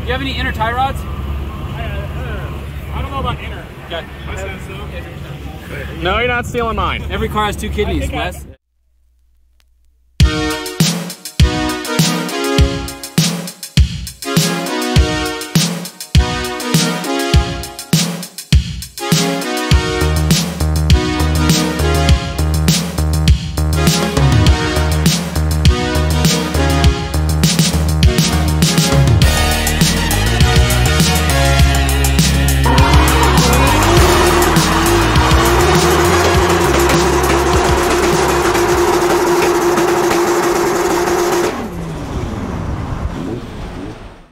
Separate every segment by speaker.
Speaker 1: you have any inner tie rods?
Speaker 2: I don't know about inner.
Speaker 1: Okay.
Speaker 2: No, you're not stealing mine.
Speaker 1: Every car has 2 kidneys, Wes.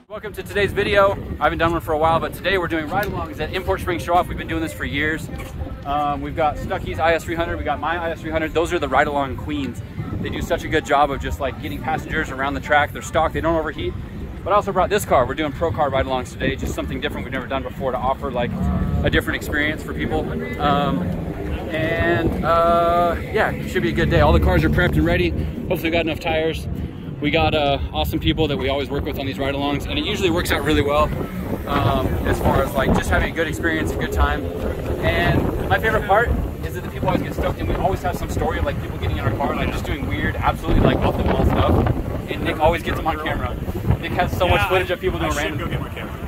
Speaker 1: Welcome to today's video. I haven't done one for a while, but today we're doing ride-alongs at Import Spring Showoff. We've been doing this for years. We've got Stuckey's IS300, we got my IS300. Those are the ride-along queens. They do such a good job of just like getting passengers around the track. They're stock, they don't overheat. But I also brought this car. We're doing pro car ride-alongs today, just something different we've never done before to offer like a different experience for people. Yeah, it should be a good day. All the cars are prepped and ready. Hopefully we got enough tires. We got awesome people that we always work with on these ride-alongs, and it usually works out really well as far as like just having a good experience, a good time. And my favorite part is that the people always get stoked, and we always have some story of like people getting in our car and like just doing weird, absolutely like off the wall stuff. And Nick always gets them on camera. Nick has so much footage of people doing random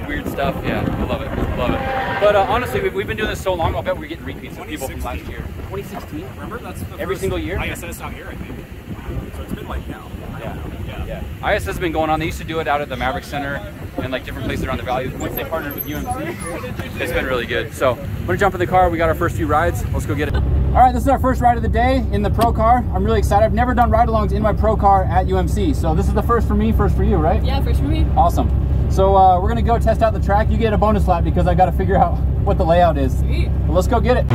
Speaker 1: weird stuff. Yeah, I love it, love it. But honestly, we've been doing this so long, I'll bet we're getting repeats of people from last year. 2016, remember? That's the every single year.
Speaker 2: ISS out here, I think. So it's been like now.
Speaker 1: Yeah. ISS has been going on. They used to do it out at the Maverick Center and like different places around the valley. Once they partnered with UMC, it's been really good. So I'm gonna jump in the car. We got our first few rides. Let's go get it. All right, this is our first ride of the day in the pro car. I'm really excited. I've never done ride-alongs in my pro car at UMC. So this is the first for me, first for you, right?
Speaker 3: Yeah, first for me.
Speaker 1: Awesome. So we're gonna go test out the track. You get a bonus lap because I gotta figure out what the layout is.
Speaker 3: Sweet.
Speaker 1: Well, let's go get it.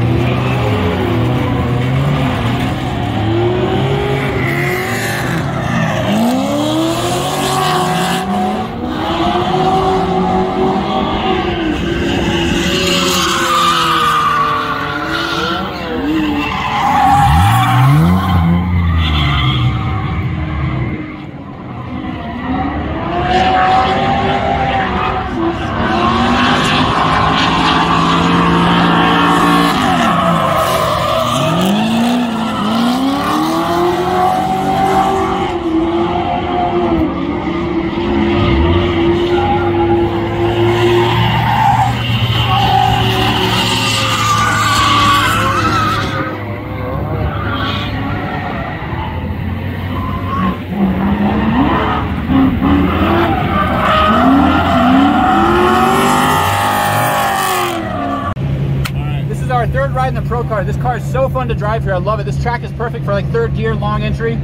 Speaker 1: Our third ride in the pro car. This car is so fun to drive here. I love it. This track is perfect for like third gear, long entry.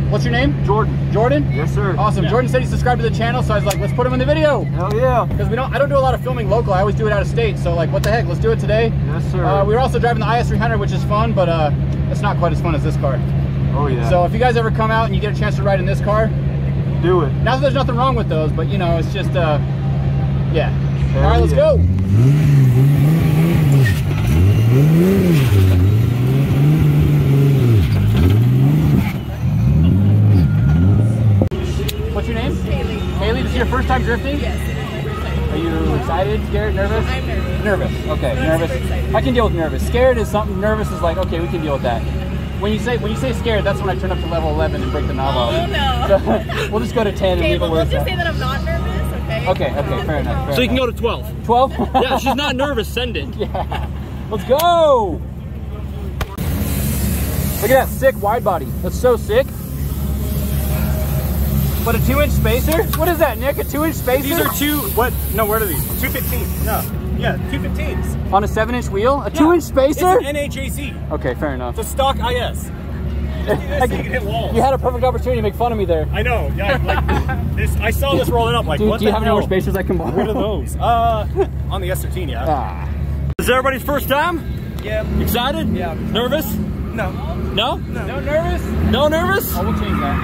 Speaker 1: What's your name? Jordan. Jordan?
Speaker 4: Yes, sir.
Speaker 1: Awesome. Yeah. Jordan said he subscribed to the channel, so I was like, let's put him in the video.
Speaker 4: Hell yeah.
Speaker 1: Because I don't do a lot of filming local. I always do it out of state. So like, what the heck? Let's do it today.
Speaker 4: Yes, sir.
Speaker 1: We were also driving the IS300, which is fun, but it's not quite as fun as this car.
Speaker 4: Oh yeah.
Speaker 1: So if you guys ever come out and you get a chance to ride in this car,
Speaker 4: do it.
Speaker 1: Not that there's nothing wrong with those, but you know, it's just yeah.
Speaker 4: Hell
Speaker 1: all right, let's go. What's your name?
Speaker 3: Haley.
Speaker 1: Haley, this is your first time drifting?
Speaker 3: Yes, it is my first time.
Speaker 1: Are you excited, scared, nervous?
Speaker 3: I'm nervous.
Speaker 1: Nervous, okay, nervous. I can deal with nervous. Scared is something, nervous is like, okay, we can deal with that. When you say scared, that's when I turn up to level 11 and break the knob off.
Speaker 3: Oh no.
Speaker 1: So, we'll just go to 10 and leave it
Speaker 3: well,
Speaker 1: where
Speaker 3: let's
Speaker 1: it's
Speaker 3: just
Speaker 1: at.
Speaker 3: say that I'm not nervous, okay?
Speaker 1: Okay, fair enough.
Speaker 2: So you can go to 12.
Speaker 1: 12?
Speaker 2: Yeah, she's not nervous, send it.
Speaker 1: Yeah. Let's go! Look at that sick wide body. That's so sick. What, a 2-inch spacer? What is that, Nick? A 2-inch spacer?
Speaker 2: These are no, where are these? 215s. No. Yeah, 215s.
Speaker 1: On a 7-inch wheel? A 2-inch spacer?
Speaker 2: It's an NHAC.
Speaker 1: Okay, fair enough.
Speaker 2: It's a stock IS. You can hit walls.
Speaker 1: You had a perfect opportunity to make fun of me there.
Speaker 2: I know. Yeah, like I saw this rolling up. Like,
Speaker 1: Dude,
Speaker 2: what
Speaker 1: do you
Speaker 2: the
Speaker 1: have any
Speaker 2: hell?
Speaker 1: more spacers I can borrow?
Speaker 2: What are those? On the S13, yeah.
Speaker 1: Ah.
Speaker 2: Is it everybody's first time?
Speaker 4: Yeah.
Speaker 2: Excited?
Speaker 4: Yeah.
Speaker 2: Nervous?
Speaker 4: No.
Speaker 2: No?
Speaker 1: No nervous?
Speaker 2: No nervous?
Speaker 1: Oh, we'll change that.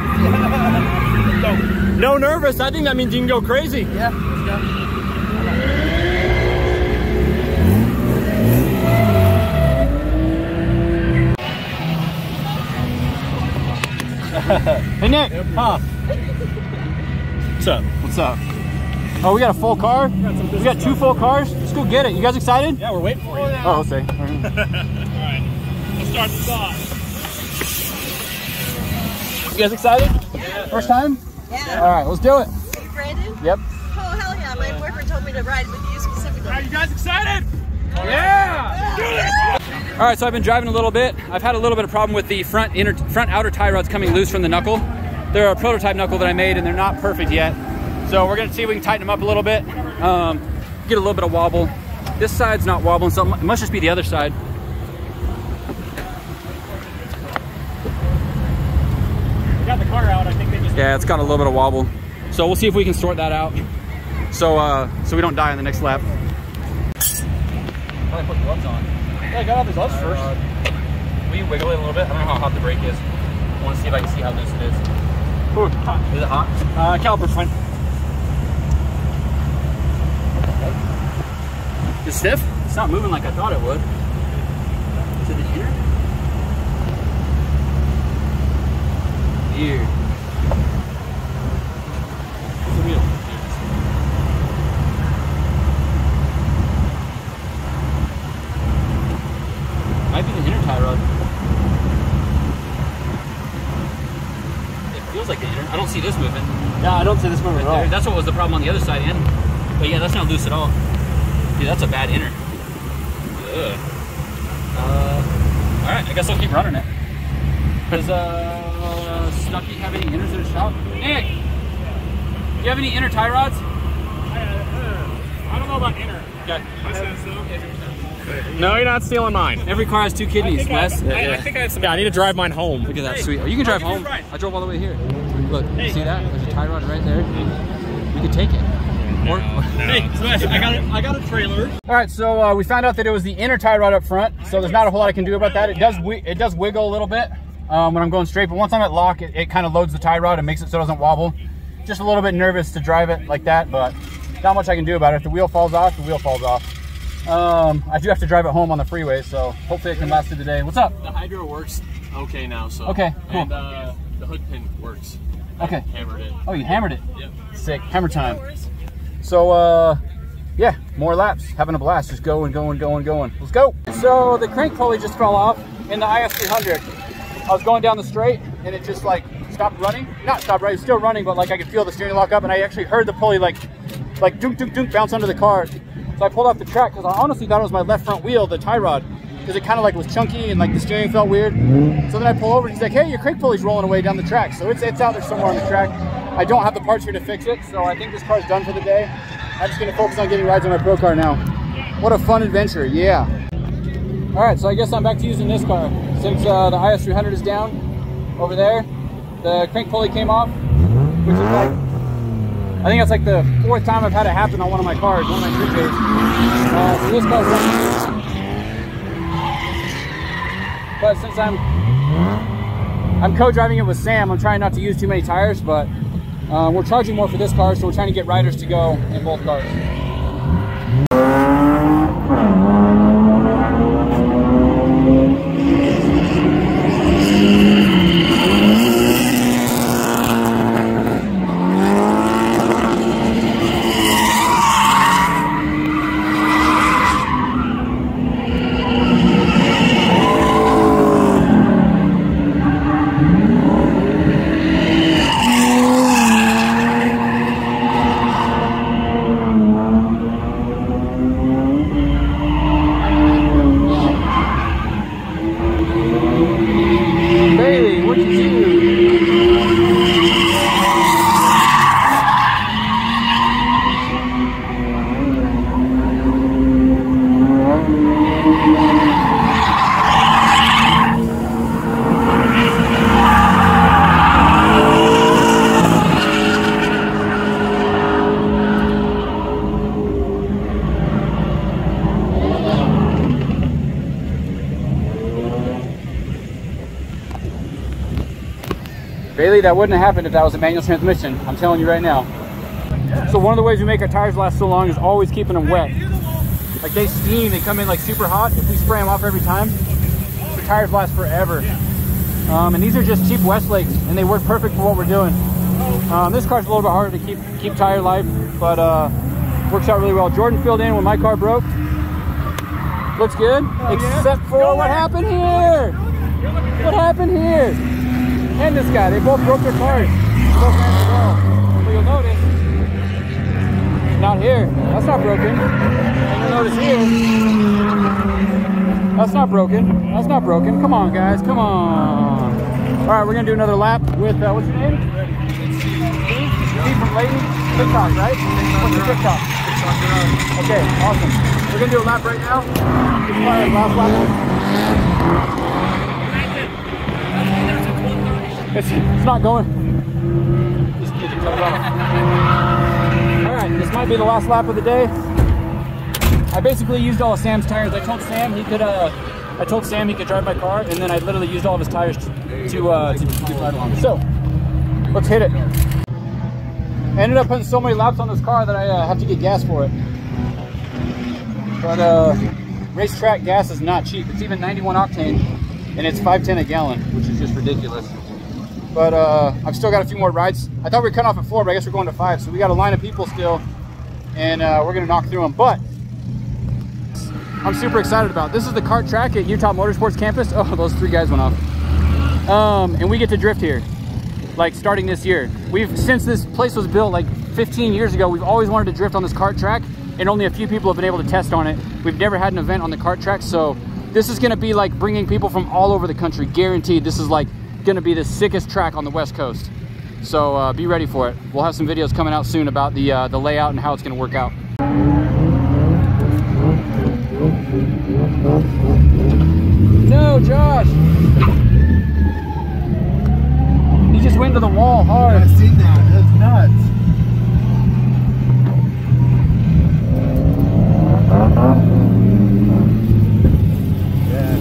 Speaker 2: No nervous. I think that means you can go crazy.
Speaker 4: Yeah, let's go.
Speaker 1: Hey Nick, huh?
Speaker 2: What's up?
Speaker 1: What's up? Oh, we got a full car? We got 2 full cars? Let's go get it. You guys excited?
Speaker 2: Yeah, we're waiting for you.
Speaker 1: Oh, I'll say.
Speaker 2: Alright, let's start this off.
Speaker 1: You guys excited?
Speaker 3: Yeah.
Speaker 1: First time?
Speaker 3: Yeah.
Speaker 1: All right, let's do it.
Speaker 3: Are you Brandon?
Speaker 1: Yep.
Speaker 3: Oh, hell yeah. My boyfriend told me to ride with you specifically.
Speaker 2: Are you guys excited? Yeah! Do this!
Speaker 1: All right, so I've been driving a little bit. I've had a little bit of problem with the front outer tie rods coming loose from the knuckle. They're a prototype knuckle that I made, and they're not perfect yet. So we're gonna see if we can tighten them up a little bit, get a little bit of wobble. This side's not wobbling, so it must just be the other side.
Speaker 2: We got the car out. I think they just...
Speaker 1: Yeah, it's got a little bit of wobble. So we'll see if we can sort that out. So we don't die on the next lap. Probably put gloves on. Yeah, I got off the gloves first. Will you wiggle it a little bit? I don't know how hot the brake is. I want to see if I can see how loose it is. Ooh, hot. Is it hot? Caliper's fine. It's stiff? It's not moving like I thought it would. Is it the inner? Weird. What's the wheel? Might be the inner tie rod. It feels like the inner. I don't see this moving.
Speaker 2: Yeah, I don't see this moving at all.
Speaker 1: That's what was the problem on the other side. But yeah, that's not loose at all. Dude, that's a bad inner. Ugh. All right, I guess I'll keep running it. Does Stucky have any inners in his shop? Nick, do you have any inner tie rods?
Speaker 2: I don't know about inner.
Speaker 1: Okay.
Speaker 2: No, you're not stealing mine.
Speaker 1: Every car has 2 kidneys, Wes.
Speaker 2: I think I have some. Yeah, I need to drive mine home.
Speaker 1: Look at that, sweet. Oh, you can drive home. I drove all the way here. Look, see that? There's a tie rod right there. We could take it.
Speaker 2: No. Hey, Wes, I got a trailer.
Speaker 1: All right, so we found out that it was the inner tie rod up front, so there's not a whole lot I can do about that. It does wiggle a little bit when I'm going straight, but once I'm at lock, it kind of loads the tie rod and makes it so it doesn't wobble. Just a little bit nervous to drive it like that, but not much I can do about it. If the wheel falls off, the wheel falls off. I do have to drive it home on the freeway, so hopefully it can last through the day. What's up?
Speaker 5: The hydro works okay now, so.
Speaker 1: Okay, cool.
Speaker 5: And the hood pin works.
Speaker 1: Okay.
Speaker 5: I hammered it.
Speaker 1: Oh, you hammered it?
Speaker 5: Yep.
Speaker 1: Sick. Hammer time. So, yeah, more laps. Having a blast. Just going. Let's go. So the crank pulley just fell off in the IS300. I was going down the straight, and it just, like, stopped running. Not stopped running. It was still running, but, like, I could feel the steering lock up, and I actually heard the pulley, like dunk, dunk, dunk, bounce under the car. So I pulled off the track, because I honestly thought it was my left front wheel, the tie rod, because it kind of, like, was chunky, and, like, the steering felt weird. So then I pull over, and he's like, hey, your crank pulley's rolling away down the track. So it's out there somewhere on the track. I don't have the parts here to fix it, so I think this car's done for the day. I'm just gonna focus on getting rides on my pro car now. What a fun adventure, yeah. All right, so I guess I'm back to using this car. Since the IS300 is down over there, the crank pulley came off, which is like, I think that's like the 4th time I've had it happen on one of my cars, one of my 3Js. So this car's running. But since I'm co-driving it with Sam, I'm trying not to use too many tires, but we're charging more for this car, so we're trying to get riders to go in both cars. Bailey, that wouldn't have happened if that was a manual transmission. I'm telling you right now. So one of the ways we make our tires last so long is always keeping them wet. Like they steam, they come in like super hot. If we spray them off every time, the tires last forever. And these are just cheap Westlakes, and they work perfect for what we're doing. This car's a little bit harder to keep tire life, but works out really well. Jordan filled in when my car broke. Looks good, except for what happened here. What happened here? And this guy, they both broke their cars. Both ran the wall. But you'll notice, not here. That's not broken. And you'll notice here, that's not broken. That's not broken. Come on, guys. Come on. All right, we're gonna do another lap with what's your name? Steve from Lady TikTok, right? What's your TikTok? Okay, awesome. We're gonna do a lap right now. This is probably the last lap. It's not going. Just need to cut it off. All right, this might be the last lap of the day. I basically used all of Sam's tires. I told Sam he could. I told Sam he could drive my car, and then I literally used all of his tires to ride along. So let's hit it. I ended up putting so many laps on this car that I have to get gas for it. But racetrack gas is not cheap. It's even 91 octane, and it's $5.10 a gallon, which is just ridiculous. But I've still got a few more rides. I thought we were cutting off at 4, but I guess we're going to 5. So we got a line of people still, and we're gonna knock through them. But I'm super excited about. This is the kart track at Utah Motorsports campus. Oh, those 3 guys went off. And we get to drift here, like starting this year. Since this place was built like 15 years ago, we've always wanted to drift on this kart track, and only a few people have been able to test on it. We've never had an event on the kart track, so this is gonna be like bringing people from all over the country, guaranteed. This is like gonna be the sickest track on the West Coast. So be ready for it. We'll have some videos coming out soon about the layout and how it's gonna work out. No, Josh! He just went to the wall hard.
Speaker 4: I've seen that. That's nuts. Yeah.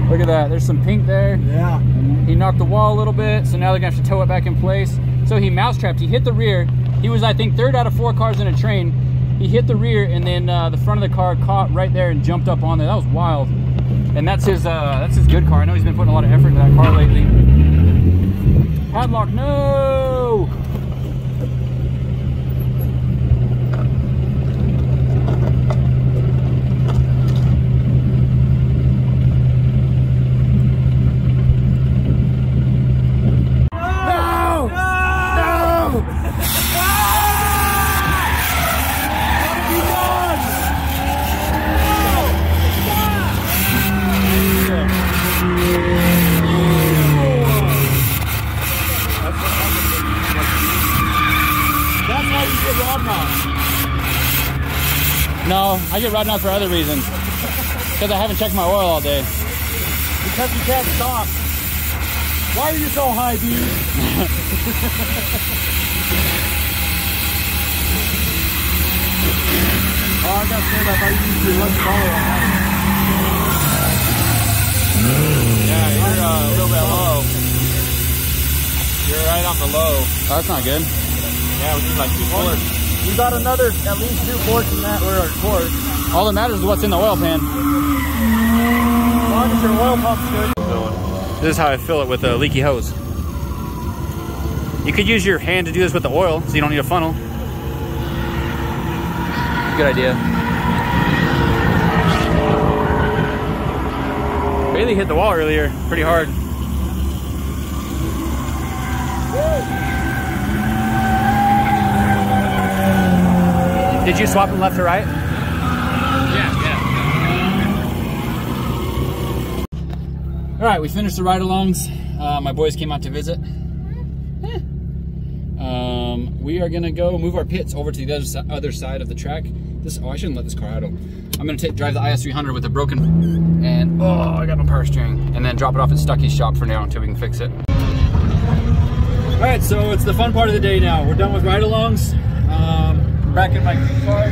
Speaker 1: Look at that. There's some pink there.
Speaker 4: Yeah.
Speaker 1: He knocked the wall a little bit, so now they're gonna have to tow it back in place. So he mousetrapped. He hit the rear. He was, I think, 3rd out of 4 cars in a train. He hit the rear, and then the front of the car caught right there and jumped up on there. That was wild. And that's his good car. I know he's been putting a lot of effort into that car lately. Padlock, no! No, I get rod knots for other reasons. Because I haven't checked my oil all day.
Speaker 2: Because you can't stop. Why are you so high, dude?
Speaker 4: Oh, I got scared. I thought you used to run smaller on that.
Speaker 5: Yeah, you're a little bit low. You're right on the low.
Speaker 1: Oh, that's not good.
Speaker 5: Yeah, we need like 2 quarts.
Speaker 2: You got another, at least 2 quarts in that, or a quart.
Speaker 1: All that matters is what's in the oil pan.
Speaker 2: As long as your oil pump's good.
Speaker 1: This is how I fill it with a leaky hose. You could use your hand to do this with the oil, so you don't need a funnel. Good idea. Bailey hit the wall earlier, pretty hard. Did you swap from left to right?
Speaker 5: Yeah.
Speaker 1: All right, we finished the ride-alongs. My boys came out to visit. We are gonna go move our pits over to the other side of the track. Oh, I shouldn't let this car idle. I'm gonna drive the IS300 with a broken, and oh, I got no power steering, and then drop it off at Stucky's shop for now until we can fix it. All right, so it's the fun part of the day now. We're done with ride-alongs. Back in my car,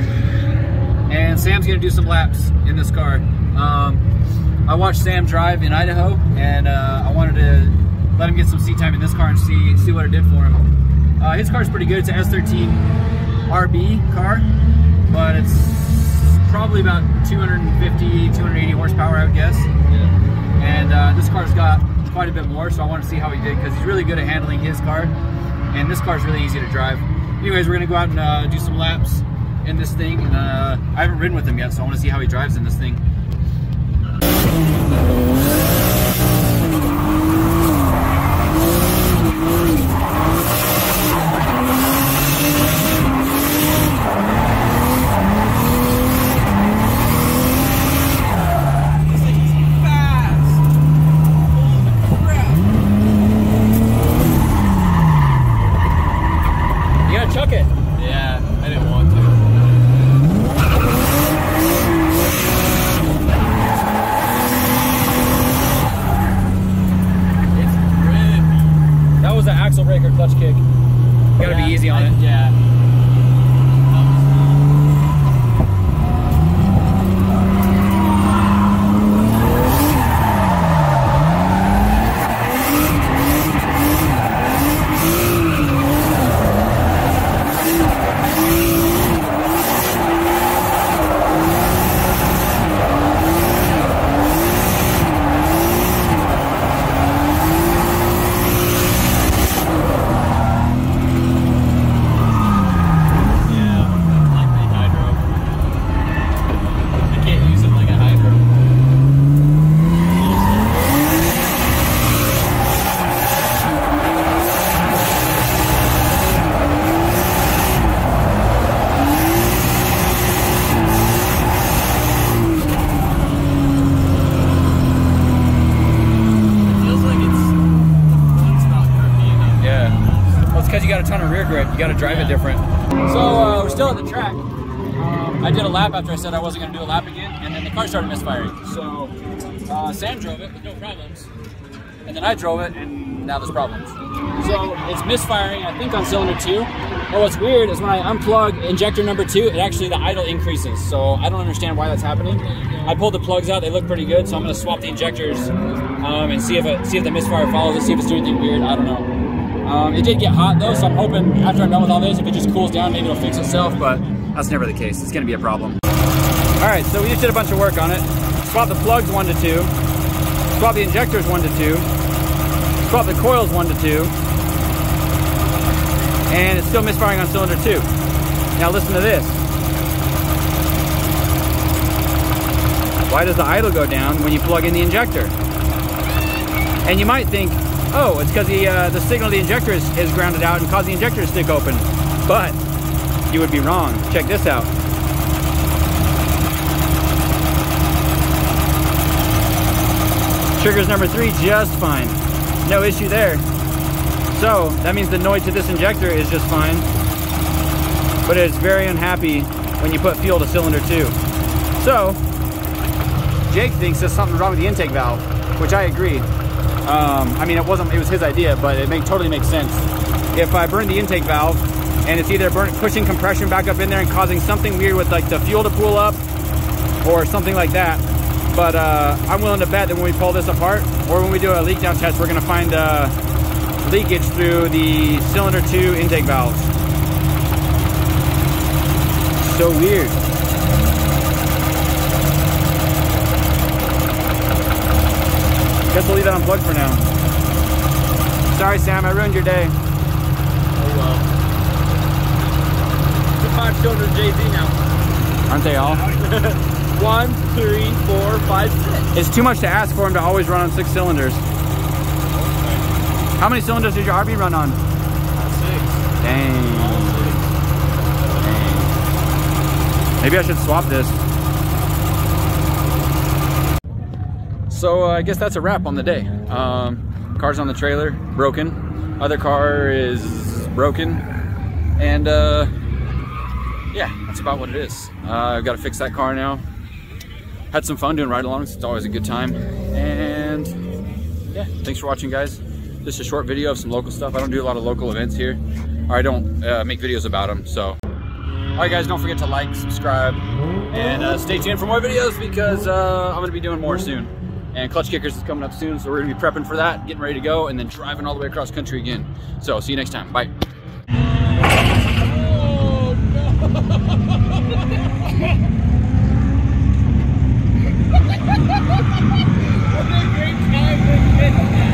Speaker 1: and Sam's gonna do some laps in this car. I watched Sam drive in Idaho, and I wanted to let him get some seat time in this car and see what it did for him. His car's pretty good. It's an S13 RB car, but it's probably about 250, 280 horsepower, I would guess. Yeah. and this car's got quite a bit more, so I want to see how he did, because he's really good at handling his car, and this car's really easy to drive. Anyways, we're gonna go out and do some laps in this thing, and I haven't ridden with him yet, so I want to see how he drives in this thing. Chuck it.
Speaker 5: Yeah, I didn't want to. It's rippy.
Speaker 1: That was an axle brake or clutch kick. You gotta be easy on it.
Speaker 5: Yeah.
Speaker 1: Because you got a ton of rear grip, you got to drive it different. So we're still at the track. I did a lap after I said I wasn't going to do a lap again, and then the car started misfiring. So Sam drove it with no problems, and then I drove it, and now there's problems. So it's misfiring, I think, on cylinder 2. And what's weird is when I unplug injector number 2, it actually, the idle increases. So I don't understand why that's happening. I pulled the plugs out, they look pretty good, so I'm going to swap the injectors and see if the misfire follows it, see if it's doing anything weird. I don't know. It did get hot though, so I'm hoping after I'm done with all this, if it just cools down, maybe it'll fix itself, but that's never the case. It's gonna be a problem. All right, so we just did a bunch of work on it. Swap the plugs 1 to 2, swap the injectors 1 to 2, swap the coils 1 to 2, and it's still misfiring on cylinder 2. Now listen to this. Why does the idle go down when you plug in the injector? And you might think, oh, it's because the signal of the injector is grounded out and caused the injector to stick open. But you would be wrong. Check this out. Triggers number 3 just fine. No issue there. So that means the noise to this injector is just fine. But it's very unhappy when you put fuel to cylinder 2. So Jake thinks there's something wrong with the intake valve, which I agree. I mean, it was his idea, but it totally makes sense. If I burn the intake valve and it's either pushing compression back up in there and causing something weird with like the fuel to pool up or something like that. But I'm willing to bet that when we pull this apart or when we do a leak down test, we're gonna find leakage through the cylinder 2 intake valves. So weird. Guess we'll leave that unplugged for now. Sorry, Sam, I ruined your day.
Speaker 5: Oh well. 5 cylinders JZ now.
Speaker 1: Aren't they all?
Speaker 5: 1, 3, 4, 5, 6.
Speaker 1: It's too much to ask for him to always run on 6 cylinders. How many cylinders did your RV run on?
Speaker 5: 6.
Speaker 1: Dang. Dang. Maybe I should swap this. So I guess that's a wrap on the day. Car's on the trailer, broken. Other car is broken. And yeah, that's about what it is. I've got to fix that car now. Had some fun doing ride-alongs. It's always a good time. And yeah, thanks for watching, guys. Just a short video of some local stuff. I don't do a lot of local events here. Or I don't make videos about them, so. All right, guys, don't forget to like, subscribe, and stay tuned for more videos because I'm gonna be doing more soon. And Clutch Kickers is coming up soon, so we're gonna be prepping for that, getting ready to go, and then driving all the way across country again. So see you next time, bye. Oh, no.
Speaker 2: Good.